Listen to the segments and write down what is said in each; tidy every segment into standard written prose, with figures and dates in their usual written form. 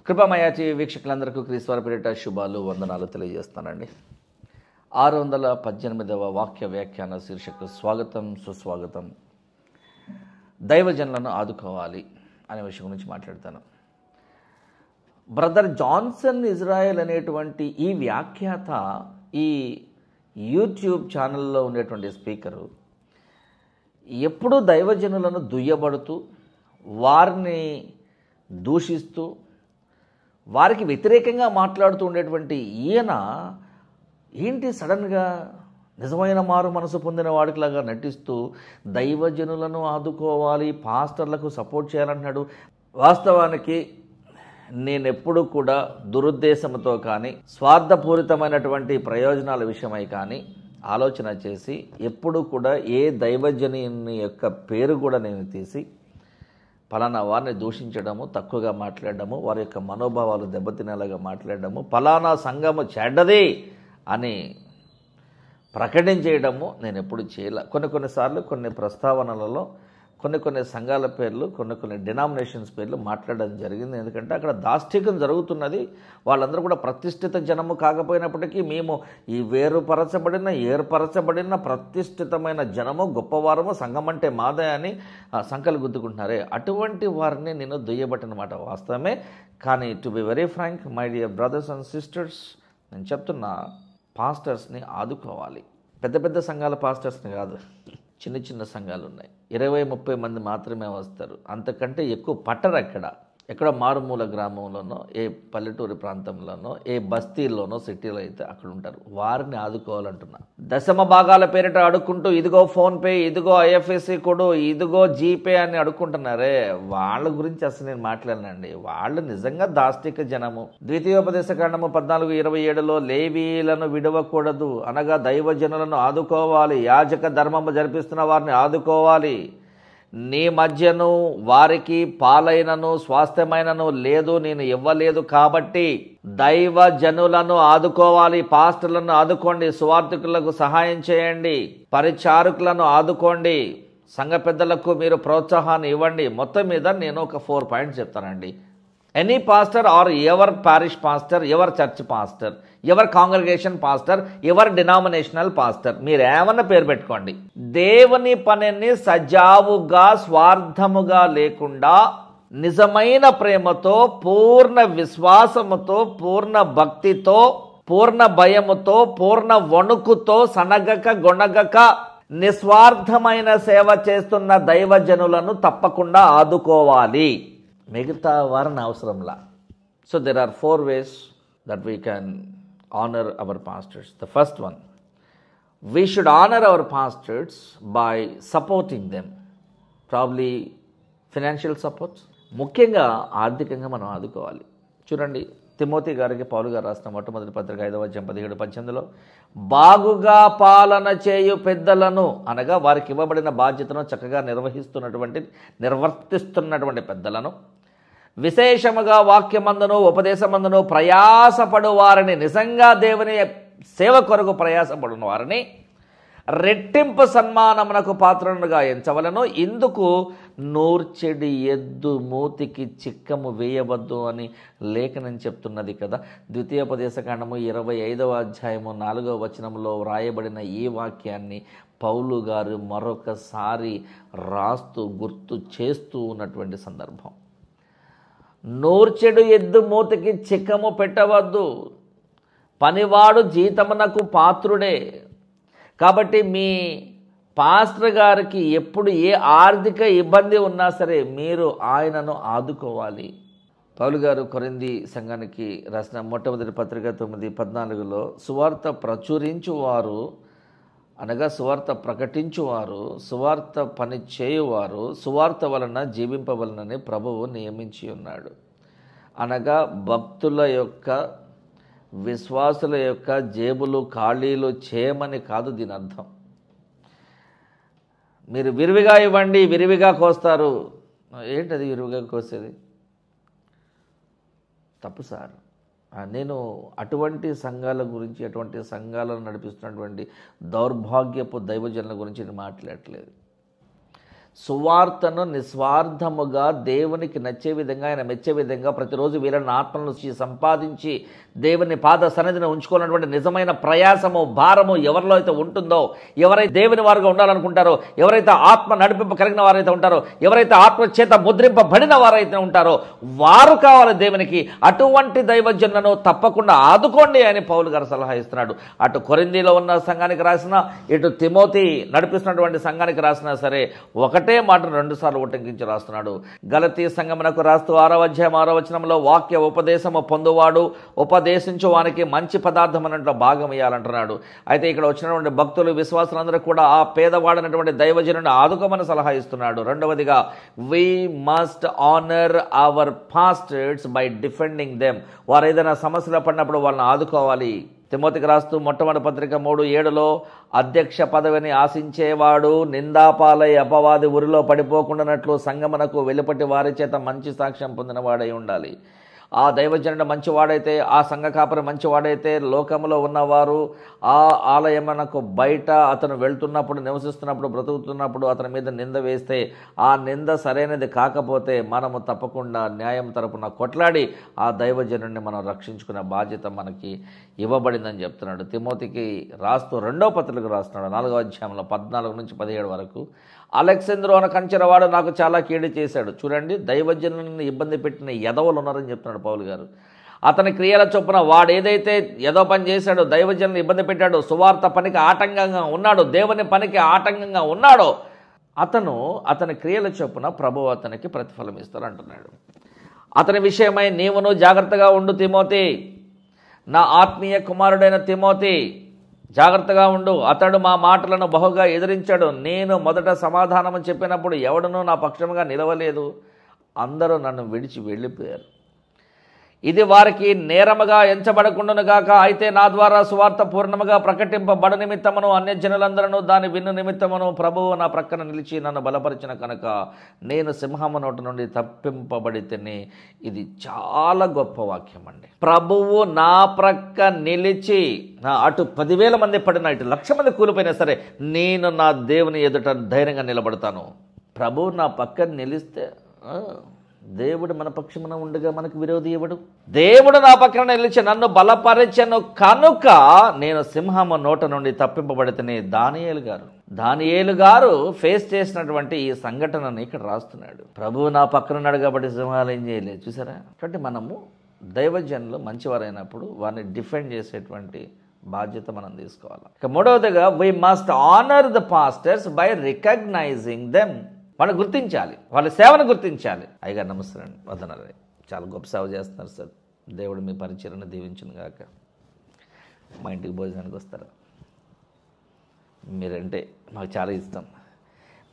కృపామయ TV వీక్షకులందరికీ క్రీస్తువారి పేరిట శుభాలు వందనాలు తెలియజేస్తానండి. 618వ వాక్య వ్యాఖ్యాన శీర్షిక స్వాగతం సుస్వాగతం. దైవజనులను ఆదుకోవాలి అనే విషయం గురించి మాట్లాడతాను. బ్రదర్ జాన్సన్ ఇజ్రాయెల్ అనేటువంటి ఈ వ్యాఖ్యాత ఈ యూట్యూబ్ ఛానల్లో ఉండేటువంటి స్పీకరు ఎప్పుడూ దైవజనులను దుయ్యబడుతూ వారిని దూషిస్తూ వారికి వ్యతిరేకంగా మాట్లాడుతూ ఉండేటువంటి ఈయన ఏంటి సడన్గా నిజమైన మారు మనసు పొందిన వాడికిలాగా నటిస్తూ దైవజనులను ఆదుకోవాలి, పాస్టర్లకు సపోర్ట్ చేయాలంటున్నాడు. వాస్తవానికి నేనెప్పుడు కూడా దురుద్దేశంతో కానీ స్వార్థపూరితమైనటువంటి ప్రయోజనాల విషయమై కానీ ఆలోచన చేసి ఎప్పుడు కూడా ఏ దైవజనుని యొక్క పేరు కూడా నేను తీసి పలానా వారిని దూషించడము, తక్కువగా మాట్లాడడము, వారి యొక్క మనోభావాలు దెబ్బతినేలాగా మాట్లాడడము, పలానా సంఘము చెడ్డది అని ప్రకటించేయడము నేను ఎప్పుడు చేయలే. కొన్నిసార్లు కొన్ని ప్రస్తావనలలో కొన్ని సంఘాల పేర్లు కొన్ని డినామినేషన్స్ పేర్లు మాట్లాడడం జరిగింది. ఎందుకంటే అక్కడ దాష్టికం జరుగుతున్నది. వాళ్ళందరూ కూడా ప్రతిష్ఠిత జనము కాకపోయినప్పటికీ మేము ఈ ఏర్పరచబడిన ప్రతిష్ఠితమైన జనము, గొప్పవారము, సంఘం అంటే మాదే అని సంకలు గుద్దుకుంటున్నారే, అటువంటి వారిని నేను దుయ్యబట్టనమాట. వాస్తవమే. కానీ to be very frank my dear brothers and sisters, నేను చెప్తున్నా, పాస్టర్స్ని ఆదుకోవాలి. పెద్ద సంఘాల పాస్టర్స్ని కాదు, చిన్న సంఘాలు ఉన్నాయి. 20-30 మంది మాత్రమే వస్తారు. అంతకంటే ఎక్కువ పట్టరు. ఎక్కడో మారుమూల గ్రామంలోనో, ఏ పల్లెటూరి ప్రాంతంలోనో, ఏ బస్తీల్లోనో, సిటీలో అయితే అక్కడ ఉంటారు. వారిని ఆదుకోవాలంటున్నా. దశమ భాగాల పేరిట అడుక్కుంటూ ఇదిగో ఫోన్పే, ఇదిగో ఐఎఫ్ఎస్సి కొడు, ఇదిగో జీపే అని అడుక్కుంటున్నారే, వాళ్ళ గురించి అసలు నేను మాట్లాడనండి. వాళ్ళు నిజంగా దాష్టిక జనము. ద్వితీయోపదేశకాండము 14:27లో లేవీలను విడవకూడదు అనగా దైవజనులను ఆదుకోవాలి, యాజక ధర్మము జరిపిస్తున్న వారిని ఆదుకోవాలి. నీ మధ్యను వారికి పాలైనను స్వాస్థ్యమైనను లేదు, నేను ఇవ్వలేదు. కాబట్టి దైవ జనులను ఆదుకోవాలి. పాస్టర్లను ఆదుకోండి, సువార్థికులకు సహాయం చేయండి, పరిచారకులను ఆదుకోండి, సంఘ పెద్దలకు మీరు ప్రోత్సాహాన్ని ఇవ్వండి. మొత్తం మీద నేను ఒక 4 పాయింట్స్ చెప్తానండి. Any pastor or every parish pastor, every church pastor, every congregation pastor, every denominational pastor, మీరు ఏమన్నా పేరు పెట్టుకోండి, దేవుని పనిని సజావుగా స్వార్థముగా లేకుండా నిజమైన ప్రేమతో, పూర్ణ విశ్వాసముతో, పూర్ణ భక్తితో, పూర్ణ భయముతో, పూర్ణ వణుకుతో, సనగక గొణగక నిస్వార్థమైన సేవ చేస్తున్న దైవజనులను తప్పకుండా ఆదుకోవాలి. మిగతా వారిని అవసరంలా. So there are 4 ways that we can honor our pastors. The first one, we should honor our pastors by supporting them, probably financial support. ముఖ్యంగా ఆర్థికంగా మనం ఆదుకోవాలి. చూడండి, తిమోతి గారికి పౌలు గారు రాసిన మొట్టమొదటి పత్రిక 5వ అధ్యాయం 17-18లో బాగుగా పాలన చేయు పెద్దలను అనగా వారికి ఇవ్వబడిన బాధ్యతను చక్కగా నిర్వర్తిస్తున్నటువంటి పెద్దలను, విశేషముగా వాక్యమందును ఉపదేశమందును ప్రయాసపడు వారిని, నిజంగా దేవుని సేవ కొరకు ప్రయాసపడిన వారిని రెట్టింపు సన్మానమునకు పాత్రనుగా ఎంచవలను. ఇందుకు నూర్చెడి ఎద్దు మూతికి చిక్కము వేయవద్దు అని లేఖనం చెప్తున్నది కదా. ద్వితీయోపదేశకాండము 25వ అధ్యాయము 4వ వచనంలో వ్రాయబడిన ఈ వాక్యాన్ని పౌలు గారు మరొకసారి రాస్తూ గుర్తు చేస్తూ ఉన్నటువంటి సందర్భం. నూర్చెడు ఎద్దు మూతికి చిక్కము పెట్టవద్దు, పనివాడు జీతమునకు పాత్రుడే. కాబట్టి మీ పాస్టర్ గారికి ఎప్పుడు ఏ ఆర్థిక ఇబ్బంది ఉన్నా సరే మీరు ఆయనను ఆదుకోవాలి. పౌలు గారు కొరింథీ సంఘానికి రాసిన మొట్టమొదటి పత్రిక 9:14లో సువార్త ప్రచురించువారు అనగా సువార్త ప్రకటించువారు, సువార్త పని చేయువారు సువార్త వలన జీవింపవలనని ప్రభువు నియమించి ఉన్నాడు. అనగా భక్తుల యొక్క, విశ్వాసుల యొక్క జేబులు ఖాళీలు చేయమని కాదు దీని అర్థం. మీరు విరివిగా ఇవ్వండి, విరివిగా కోస్తారు. ఏంటది విరివిగా కోసేది? తప్పు సార్. నేను అటువంటి సంఘాల గురించి, అటువంటి సంఘాలను నడిపిస్తున్నటువంటి దౌర్భాగ్యపు దైవజనుల గురించి నేను మాట్లాడట్లేదు. సువార్తను నిస్వార్థముగా దేవునికి నచ్చే విధంగా, ఆయన మెచ్చే విధంగా ప్రతిరోజు వీళ్ళని ఆత్మలను సంపాదించి దేవుని పాద సన్నిధిని ఉంచుకున్నటువంటి నిజమైన ప్రయాసము, భారము ఎవరిలో అయితే ఉంటుందో, ఎవరైతే దేవుని వారుగా ఉండాలనుకుంటారో, ఎవరైతే ఆత్మ నడిపింప కలిగిన వారైతే ఉంటారో, ఎవరైతే ఆత్మ చేత ముద్రింపబడిన వారైతే ఉంటారో వారు కావాలి దేవునికి. అటువంటి దైవజనులను తప్పకుండా ఆదుకోండి అని పౌలు గారు సలహా ఇస్తున్నాడు. అటు కొరింథీలో ఉన్న సంఘానికి రాసినా, ఇటు తిమోతి నడిపిస్తున్నటువంటి సంఘానికి రాసినా సరే ఒకటే మాటను 2 సార్లు ఉటంకించి రాస్తున్నాడు. గలతీ సంఘమునకు రాస్తూ 6వ అధ్యాయం 6వ వచనంలో వాక్య ఉపదేశము పొందువాడు ఉపదేశించు వానికి మంచి పదార్థం అన్నట్లు భాగం ఇవ్వాలంటున్నాడు. అయితే ఇక్కడ వచ్చినటువంటి భక్తులు, విశ్వాసులందరూ కూడా ఆ పేదవాడైనటువంటి దైవజనుని ఆదుకోమని సలహా ఇస్తున్నాడు. రెండవదిగా, we must honour our pastors by defending them. వారు ఏదైనా సమస్యలో పడినప్పుడు వాళ్ళని ఆదుకోవాలి. తిమోతికి రాస్తూ మొట్టమొదటి పత్రిక 3:7లో అధ్యక్ష పదవిని ఆశించేవాడు నిందాపాలై అపవాది ఉరిలో పడిపోకుండానట్లు సంగమునకు వెలుపటి వారి చేత మంచి సాక్ష్యం పొందినవాడై ఉండాలి. ఆ దైవజనుడు మంచివాడైతే, ఆ సంఘ కాపరి మంచివాడైతే, లోకంలో ఉన్నవారు ఆ ఆలయమునకు బయట అతను వెళ్తున్నప్పుడు, నివసిస్తున్నప్పుడు, బ్రతుకుతున్నప్పుడు అతని మీద నింద వేస్తే, ఆ నింద సరైనది కాకపోతే మనము తప్పకుండా న్యాయం తరపున కొట్లాడి ఆ దైవజనుడిని మనం రక్షించుకునే బాధ్యత మనకి ఇవ్వబడిందని చెప్తున్నాడు. తిమోతికి రాస్తూ 2వ పత్రికకు రాస్తున్నాడు 4వ అధ్యాయంలో 14 నుంచి 17 వరకు. అలెగ్జాంద్రు అన్న కంచెరవాడు నాకు చాలా కీడు చేశాడు. చూడండి, దైవజనులను ఇబ్బంది పెట్టిన ఎదవలు ఉన్నారని చెప్తున్నాడు పౌలు గారు. అతని క్రియల చొప్పున వాడు ఏదైతే ఏదో పని చేశాడో, దైవజనులను ఇబ్బంది పెట్టాడో, సువార్త పనికి ఆటంకంగా ఉన్నాడో, దేవుని పనికి ఆటంకంగా ఉన్నాడో, అతని క్రియల చొప్పున ప్రభువు అతనికి ప్రతిఫలం ఇస్తారు అంటున్నాడు. అతని విషయమై నీవును జాగ్రత్తగా ఉండు తిమోతి, నా ఆత్మీయ కుమారుడైన తిమోతి, జాగ్రత్తగా ఉండు. అతడు మా మాటలను బహుగా ఎదిరించాడు. నేను మొదట సమాధానం చెప్పినప్పుడు ఎవడనూ నా పక్షముగా నిలవలేదు. అందరూ నన్ను విడిచి వెళ్ళిపోయారు. ఇది వారికి నేరముగా ఎంచబడకుండాను గాక. అయితే నా ద్వారా సువార్త పూర్ణముగా ప్రకటింపబడ నిమిత్తమును అన్యజనులందరూ దాని విన్ను నిమిత్తమును ప్రభువు నా ప్రక్కన నిలిచి నన్ను బలపరిచిన కనుక నేను సింహము నోటి నుండి తప్పింపబడి తిని. ఇది చాలా గొప్ప వాక్యం అండి. ప్రభువు నా ప్రక్క నిలిచి, అటు 10,000 మంది పడినా, ఇటు 1,00,000 మంది కూలిపోయినా సరే నేను నా దేవుని ఎదుట ధైర్యంగా నిలబడతాను. ప్రభువు నా పక్కన నిలిస్తే దేవుడు మన పక్షమున ఉండగా మనకు విరోధి ఎవడు? దేవుడు నా పక్కన నిలిచి నన్ను బలపరచెను కనుక నేను సింహము నోట నుండి తప్పింపబడితేనే. దానియేలు గారు ఫేస్ చేసినటువంటి ఈ సంఘటనని ఇక్కడ రాస్తున్నాడు. ప్రభువు నా పక్కన ఉన్నాడు కాబట్టి సింహాలు ఏం చేయలేదు. చూసారా? కాబట్టి మనము దైవజనులు మంచివారైనప్పుడు వారిని డిఫెండ్ చేసేటువంటి బాధ్యత మనం తీసుకోవాలి. ఇక మూడవదిగా, we must honour the pastors by recognising them. వాళ్ళని గుర్తించాలి, వాళ్ళ సేవను గుర్తించాలి. అయ్యగారు నమస్తే అండి, వదనాలి, చాలా గొప్ప సేవ చేస్తున్నారు సార్, దేవుడు మీ పరిచర్యను దీవించును గాక. మా ఇంటికి భోజనానికి వస్తారా? మీరంటే మాకు చాలా ఇష్టం.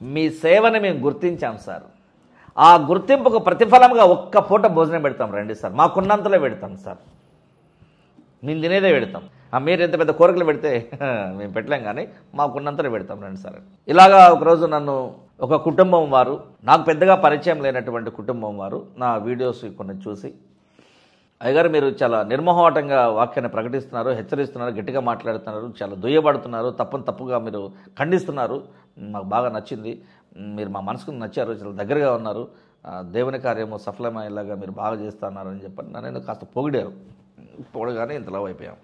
మీ సేవని మేము గుర్తించాం సార్. ఆ గుర్తింపుకు ప్రతిఫలంగా ఒక్క పూట భోజనం పెడతాం, రండి సార్. మాకున్నంతలో పెడతాం సార్, మేము తినేదే పెడతాం. మీరు ఎంత పెద్ద కోరికలు పెడితే మేము పెట్టలేం, కానీ మాకున్నంతలో పెడతాం, రండి సార్. ఇలాగా ఒకరోజు నన్ను ఒక కుటుంబం వారు, నాకు పెద్దగా పరిచయం లేనటువంటి కుటుంబం వారు నా వీడియోస్ కొన్ని చూసి, అయ్యగారు మీరు చాలా నిర్మోహమాటంగా వాక్యాన్ని ప్రకటిస్తున్నారు, హెచ్చరిస్తున్నారు, గట్టిగా మాట్లాడుతున్నారు, చాలా దుయ్యబడుతున్నారు, తప్పుగా మీరు ఖండిస్తున్నారు, మాకు బాగా నచ్చింది, మీరు మా మనసుకు నచ్చారు, చాలా దగ్గరగా ఉన్నారు, దేవుని కార్యము సఫలమయ్యేలాగా మీరు బాగా చేస్తున్నారు అని చెప్పి నన్ను కాస్త పొగడగానే ఇంతలా అయిపోయాం.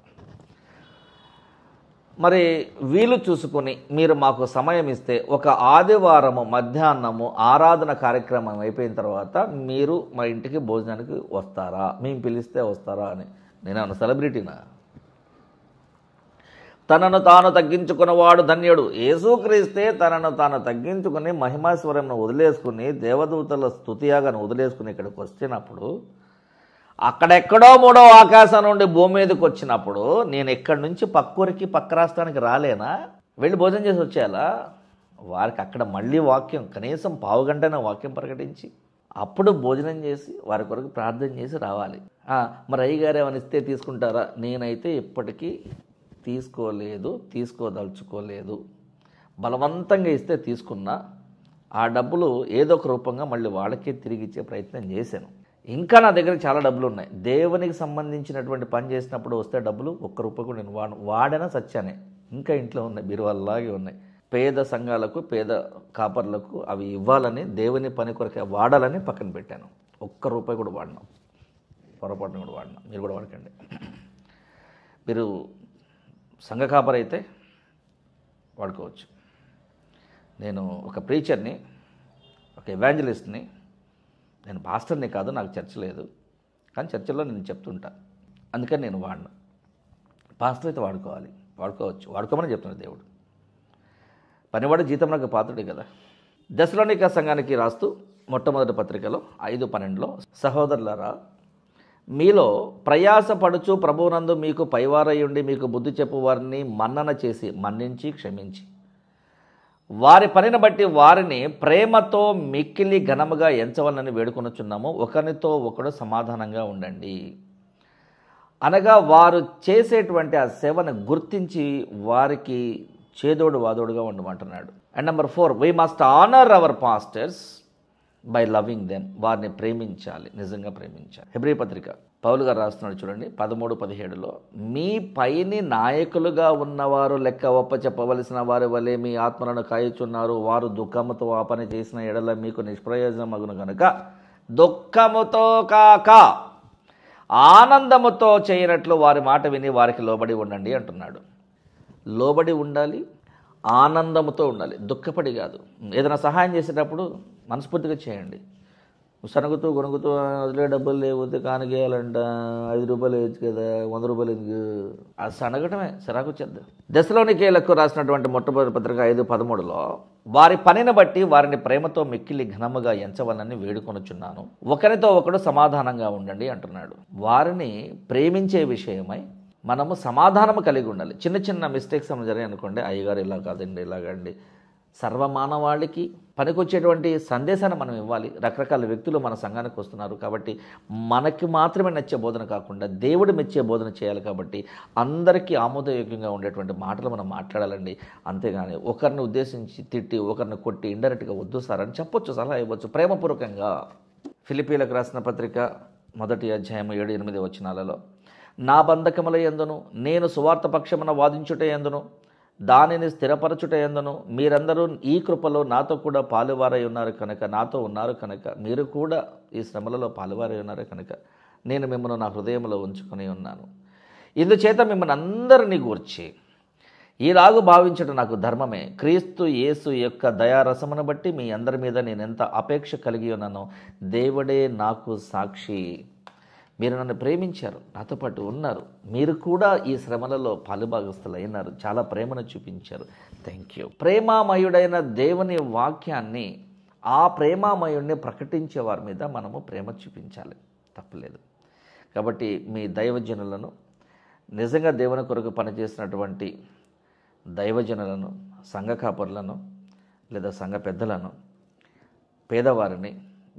మరి వీలు చూసుకొని మీరు మాకు సమయం ఇస్తే ఒక ఆదివారము మధ్యాహ్నము ఆరాధన కార్యక్రమం అయిపోయిన తర్వాత మీరు మా ఇంటికి భోజనానికి వస్తారా, మేము పిలిస్తే వస్తారా అని. నేను సెలబ్రిటీనా? తనను తాను తగ్గించుకున్నవాడు ధన్యుడు. యేసుక్రీస్తే తనను తాను తగ్గించుకుని మహిమాశ్వరంను వదిలేసుకుని దేవదూతల స్తుతియాగాను వదిలేసుకుని ఇక్కడికి వచ్చినప్పుడు, అక్కడెక్కడో 3వ ఆకాశం నుండి భూమి మీదకి వచ్చినప్పుడు నేను ఎక్కడి నుంచి పక్కూరికి పక్క రాష్ట్రానికి రాలేనా? వెళ్ళి భోజనం చేసి వచ్చేయాలా? వారికి అక్కడ మళ్ళీ వాక్యం కనీసం పావుగంటైనా వాక్యం ప్రకటించి అప్పుడు భోజనం చేసి వారి కొరకు ప్రార్థన చేసి రావాలి. మరి అయ్యగారు ఏమైనా ఇస్తే తీసుకుంటారా? నేనైతే ఇప్పటికీ తీసుకోదలుచుకోలేదు. బలవంతంగా ఇస్తే తీసుకున్నా ఆ డబ్బులు ఏదో ఒక రూపంగా మళ్ళీ వాళ్ళకే తిరిగి ఇచ్చే ప్రయత్నం చేశాను. ఇంకా నా దగ్గర చాలా డబ్బులు ఉన్నాయి. దేవునికి సంబంధించినటువంటి పని చేసినప్పుడు వస్తే డబ్బులు 1 రూపాయి కూడా నేను వాడైనా సచ్చానే, ఇంకా ఇంట్లో ఉన్నాయి, బీరువాళ్ళలాగే ఉన్నాయి. పేద సంఘాలకు, పేద కాపర్లకు అవి ఇవ్వాలని, దేవుని పని కొరకే వాడాలని పక్కన పెట్టాను. ఒక్క రూపాయి కూడా వాడినాం, పొరపాటున కూడా వాడినాం. మీరు కూడా వాడకండి. మీరు సంఘ కాపర్ అయితే వాడుకోవచ్చు. నేను ఒక ప్రీచర్ని, ఒక ఎవాంజలిస్ట్ని, నేను పాస్టర్ని కాదు, నాకు చర్చ లేదు, కానీ చర్చలో నేను చెప్తుంటా, అందుకని నేను వాడిన. పాస్టర్ అయితే వాడుకోవచ్చు, వాడుకోమని చెప్తున్నాడు దేవుడు. పనివాడు జీతం నాకు పాత్రుడే కదా. దశలోనిక సంఘానికి రాస్తూ మొట్టమొదటి పత్రికలో 5:12 సహోదరులారా, మీలో ప్రయాసపడుచు ప్రభువునందు మీకు పైవారయుండి మీకు బుద్ధి చెప్పు వారిని మన్నన చేసి, మన్నించి, క్షమించి, వారి పనిని బట్టి వారిని ప్రేమతో మిక్కిలి ఘనముగా ఎంచవలని వేడుకొనుచున్నాము. ఒకరితో ఒకడు సమాధానంగా ఉండండి. అనగా వారు చేసేటువంటి ఆ సేవను గుర్తించి వారికి చేదోడు వాదోడుగా ఉండమంటున్నాడు. And number 4, we must honour our pastors by loving them. వారిని ప్రేమించాలి, నిజంగా ప్రేమించాలి. హెబ్రీ పత్రిక పౌలు గారు రాస్తున్నాడు చూడండి, 13:17 మీ పైని నాయకులుగా ఉన్నవారు లెక్క ఒప్ప చెప్పవలసిన వారి వలె మీ ఆత్మలను కాయుచున్నారు. వారు దుఃఖముతో ఆ పని చేసిన ఎడల మీకు నిష్ప్రయోజనమగును కనుక దుఃఖముతో కాక ఆనందముతో చేయనట్లు వారి మాట విని వారికి లోబడి ఉండండి అంటున్నాడు. లోబడి ఉండాలి, ఆనందముతో ఉండాలి, దుఃఖపడి కాదు. ఏదైనా సహాయం చేసేటప్పుడు మనస్ఫూర్తిగా చేయండి. సనుగుతూ గొనుగుతూ వదిలే డబ్బులు లేకపోతే కానికేయాలంట, 5 రూపాయలు వేయచ్చు కదా, 100 రూపాయలు ఎందుకు, అది సనగటమే, సిరాకు వచ్చేద్దాం. దశలోనికేయులకు రాసినటువంటి మొట్టమొదటి పత్రిక 5:13 వారి పనిని బట్టి వారిని ప్రేమతో మిక్కిలి ఘనముగా ఎంచవలని వేడుకొనుచున్నాను. ఒకరితో ఒకడు సమాధానంగా ఉండండి అంటున్నాడు. వారిని ప్రేమించే విషయమై మనము సమాధానము కలిగి ఉండాలి. చిన్న చిన్న మిస్టేక్స్ ఏమైనా జరిగాయి అనుకోండి, అయ్యగారు ఇలా కాదండి, ఇలాగండి, సర్వమానవాళికి పనికొచ్చేటువంటి సందేశాన్ని మనం ఇవ్వాలి. రకరకాల వ్యక్తులు మన సంఘానికి వస్తున్నారు కాబట్టి మనకి మాత్రమే నచ్చే బోధన కాకుండా దేవుడు మెచ్చే బోధన చేయాలి. కాబట్టి అందరికీ ఆమోదయోగ్యంగా ఉండేటువంటి మాటలు మనం మాట్లాడాలండి. అంతేగాని ఒకరిని ఉద్దేశించి తిట్టి, ఒకరిని కొట్టి ఇండైరెక్ట్గా వద్దు సార్ అని చెప్పొచ్చు, సలహా ఇవ్వచ్చు ప్రేమపూర్వకంగా. ఫిలిప్పీలకు రాసిన పత్రిక 1:7-8 నా బంధకముల యందును నేను సువార్త పక్షమున వాదించుట యందును దానిని స్థిరపరచుట యందును మీరందరూ ఈ కృపలో నాతో కూడా పాలువారై ఉన్నారు కనుక, నాతో ఉన్నారు కనుక, మీరు కూడా ఈ శ్రమలలో పాలువారై ఉన్నారు కనుక నేను మిమ్మల్ని నా హృదయంలో ఉంచుకొని ఉన్నాను. ఇందుచేత మిమ్మల్ని అందరినీ గూర్చి ఈలాగు భావించడం నాకు ధర్మమే. క్రీస్తు యేసు యొక్క దయారసమును బట్టి మీ అందరి మీద నేను ఎంత అపేక్ష కలిగి ఉన్నానో దేవుడే నాకు సాక్షి. మీరు నన్ను ప్రేమించారు, నాతో పాటు ఉన్నారు, మీరు కూడా ఈ శ్రమలలో పాలుభాగస్తులు అయినారు, చాలా ప్రేమను చూపించారు. Thank you. ప్రేమామయుడైన దేవుని వాక్యాన్ని, ఆ ప్రేమామయుడిని ప్రకటించే వారి మీద మనము ప్రేమ చూపించాలి, తప్పలేదు. కాబట్టి మీ దైవజనులను, నిజంగా దేవుని కొరకు పనిచేసినటువంటి దైవజనులను, సంఘ కాపరులను లేదా సంఘ పెద్దలను, పేదవారిని,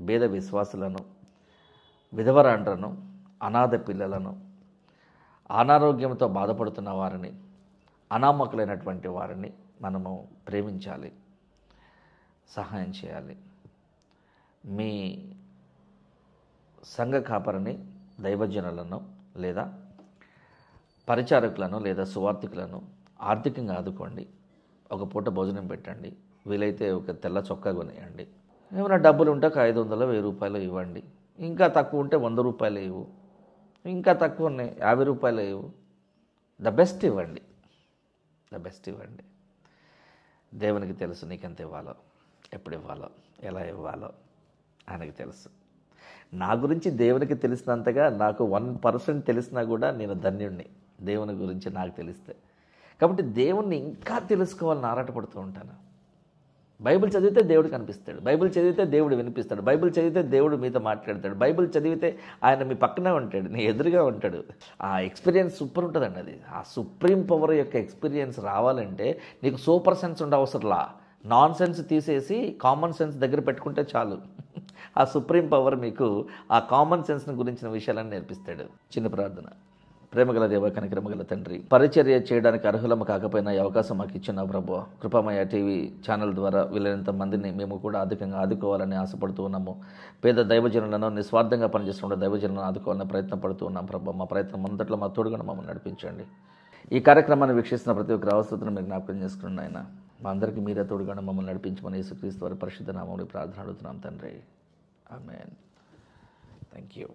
భేద విశ్వాసులను, విధవరాండ్రను, అనాథ పిల్లలను, అనారోగ్యంతో బాధపడుతున్న వారిని, అనామకులైనటువంటి వారిని మనము ప్రేమించాలి, సహాయం చేయాలి. మీ సంఘ కాపరిని, దైవజనులను లేదా పరిచారకులను లేదా సువార్థికులను ఆర్థికంగా ఆదుకోండి. ఒక పూట భోజనం పెట్టండి, వీలైతే ఒక తెల్ల చొక్కా కొనేయండి. ఏమైనా డబ్బులు ఉంటే 500, 1000 రూపాయలు ఇవ్వండి. ఇంకా తక్కువ ఉంటే 100 రూపాయలు ఇవ్వు, ఇంకా తక్కువ ఉన్నాయి 50 రూపాయలు ఇవ్వు. ద బెస్ట్ ఇవ్వండి, ద బెస్ట్ ఇవ్వండి. దేవునికి తెలుసు నీకెంత ఇవ్వాలో, ఎప్పుడు ఇవ్వాలో, ఎలా ఇవ్వాలో ఆయనకి తెలుసు. నా గురించి దేవునికి తెలిసినంతగా నాకు 1% తెలిసినా కూడా నేను ధన్యుణ్ణి, దేవుని గురించి నాకు తెలిస్తే. కాబట్టి దేవుణ్ణి ఇంకా తెలుసుకోవాలని ఆరాటపడుతూ ఉంటాను. బైబిల్ చదివితే దేవుడు కనిపిస్తాడు, బైబిల్ చదివితే దేవుడు వినిపిస్తాడు, బైబిల్ చదివితే దేవుడు మీతో మాట్లాడతాడు, బైబిల్ చదివితే ఆయన మీ పక్కనే ఉంటాడు, నీ ఎదురుగా ఉంటాడు. ఆ ఎక్స్పీరియన్స్ సూపర్ ఉంటుందండి. అది ఆ సుప్రీం పవర్ యొక్క ఎక్స్పీరియన్స్ రావాలంటే నీకు సూపర్ సెన్స్ ఉండవసరంలా, నాన్ సెన్స్ తీసేసి కామన్ సెన్స్ దగ్గర పెట్టుకుంటే చాలు. ఆ సుప్రీం పవర్ మీకు ఆ కామన్ సెన్స్ని గురించిన విషయాలను నేర్పిస్తాడు. చిన్న ప్రార్థన. ప్రేమగల దేవ, కనికరమగల తండ్రి, పరిచర్య చేయడానికి అర్హులము కాకపోయినా ఈ అవకాశం మాకు ఇచ్చిన ప్రభువా, కృపామయ టీవీ ఛానల్ ద్వారా వీలైనంత మందిని మేము కూడా అధికంగా ఆదుకోవాలని ఆశపడుతూ ఉన్నాము. పేద దైవజనులను, నిస్వార్థంగా పనిచేస్తున్న దైవజనులను ఆదుకోవాలని ప్రయత్నం పడుతూ ఉన్నాం ప్రభువా. మా ప్రయత్నం అంతట్లో మా తోడుగా మమ్మల్ని నడిపించండి. ఈ కార్యక్రమాన్ని వీక్షిస్తున్న ప్రతి ఒక్కరి అవసరతను మీరు జ్ఞాపకం చేసుకుని ఆయన మా అందరికీ మీరే తోడుగా మమ్మల్ని నడిపించమని యేసుక్రీస్తు వారి పరిశుద్ధ నామములో ప్రార్థన అడుగుతున్నాం తండ్రి. ఆమేన్. Thank you.